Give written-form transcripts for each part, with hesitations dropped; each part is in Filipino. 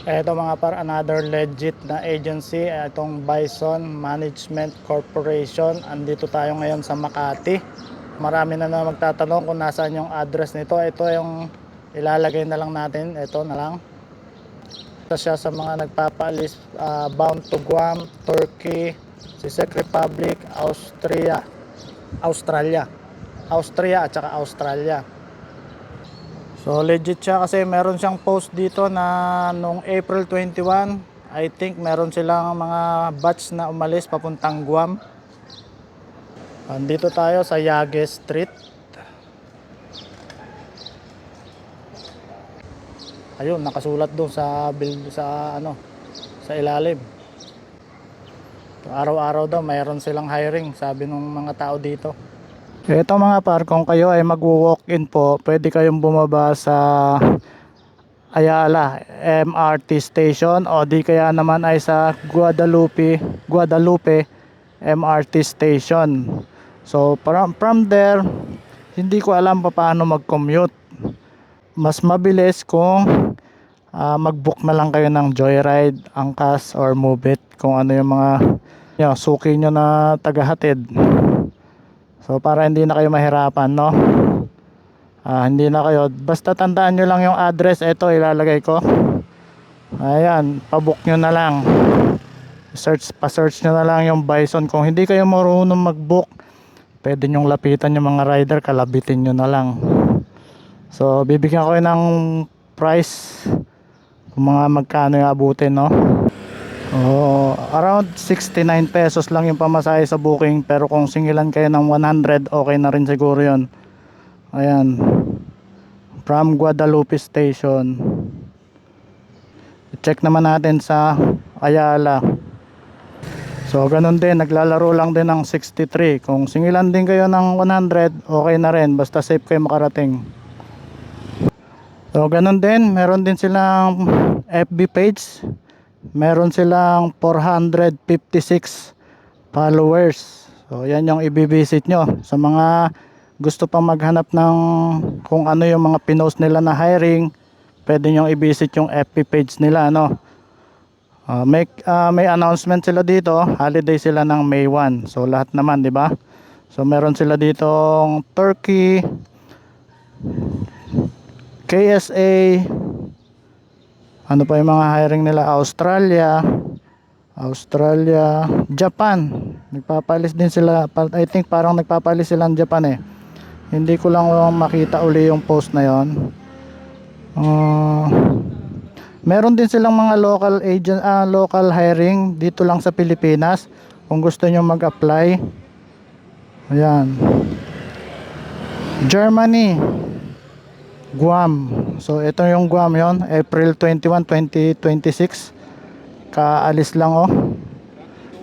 Ito mga par, another legit na agency, itong Bison Management Corporation. Andito tayo ngayon sa Makati. Marami na magtatanong kung nasaan yung address nito. Ito yung ilalagay na lang natin. Ito na lang. Ito siya sa mga nagpapaalis bound to Guam, Turkey, Czech Republic, Austria at saka Australia. So legit siya kasi meron siyang post dito na nung April 21, I think meron silang mga batch na umalis papuntang Guam. Andito tayo sa Yage Street. Ayun, nakasulat doon sa sa ilalim. Araw-araw daw mayroon silang hiring, sabi ng mga tao dito. Ito mga par, kung kayo ay mag-walk-in po, pwede kayong bumaba sa Ayala MRT station o di kaya naman ay sa Guadalupe MRT station. So from there, hindi ko alam paano mag-commute. Mas mabilis kung mag-book na lang kayo ng Joyride, Angkas or Move It, kung ano yung mga suki nyo na tagahatid. So para hindi na kayo mahirapan, no? Hindi na kayo, basta tandaan nyo lang yung address. Ito ilalagay ko. Ayan, pabook nyo na lang. Pa-search nyo na lang yung Bison. Kung hindi kayo marunong mag-book, pwede nyong lapitan yung mga rider, kalabitin nyo na lang. So bibigyan ko ng price kung mga magkano yung abutin, no? Around 69 pesos lang yung pamasahe sa booking, pero kung singilan kayo ng 100, okay na rin siguro yun. Ayan, from Guadalupe station. I-check naman natin sa Ayala. So ganun din, naglalaro lang din ng 63. Kung singilan din kayo ng 100, okay na rin, basta safe kayo makarating. So ganun din, meron din silang FB page. Meron silang 456 followers. So yan yung i-visit nyo. Sa mga gusto pang maghanap ng kung ano yung mga pinost nila na hiring, pwede nyo i-visit yung FB page nila, no? May announcement sila dito. Holiday sila ng May 1. So lahat naman, di ba? So meron sila ditong Turkey, KSA, ano pa yung mga hiring nila, Australia, Japan. Nagpapalis din sila. I think parang nagpapalis sila ng Japan eh. Hindi ko lang makita uli yung post na yon. Meron din silang mga local hiring dito lang sa Pilipinas. Kung gusto nyo mag-apply. Ayan. Germany, Guam. So ito yung Guam yon, April 21, 2026. Kaalis lang oh.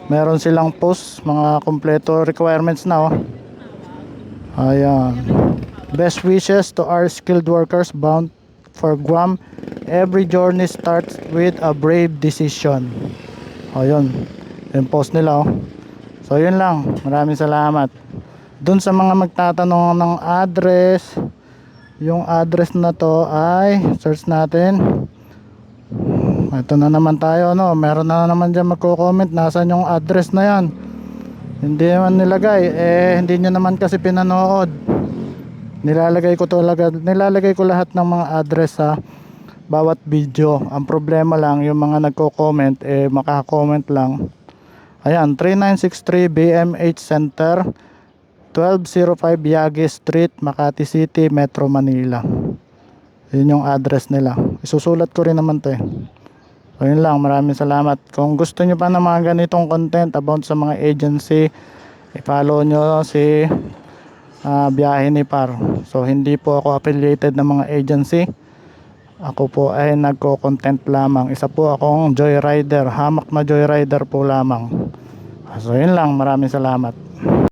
Meron silang post, mga kompleto requirements na oh. Ayan. Best wishes to our skilled workers bound for Guam. Every journey starts with a brave decision. Ayun. Yung post nila oh. So yun lang. Maraming salamat. Dun sa mga magtatanong ng address, yung address na to ay search natin. Ito na naman tayo, no? Meron na naman dyan magko-comment nasaan yung address na yan. Hindi naman nilagay. Hindi nyo naman kasi pinanood. Nilalagay ko lahat ng mga address sa bawat video. Ang problema lang, yung mga nagko-comment, maka-comment lang. Ayan, 3963 BMH Center, 1205 Yage Street, Makati City, Metro Manila. Yun yung address nila. Isusulat ko rin naman to eh. So yun lang, maraming salamat. Kung gusto nyo pa ng mga ganitong content about sa mga agency, i-follow nyo si Biyahe ni Par. So hindi po ako affiliated ng mga agency. Ako po ay nagko-content lamang. Isa po akong joyrider, hamak na joyrider po lamang. So yun lang, maraming salamat.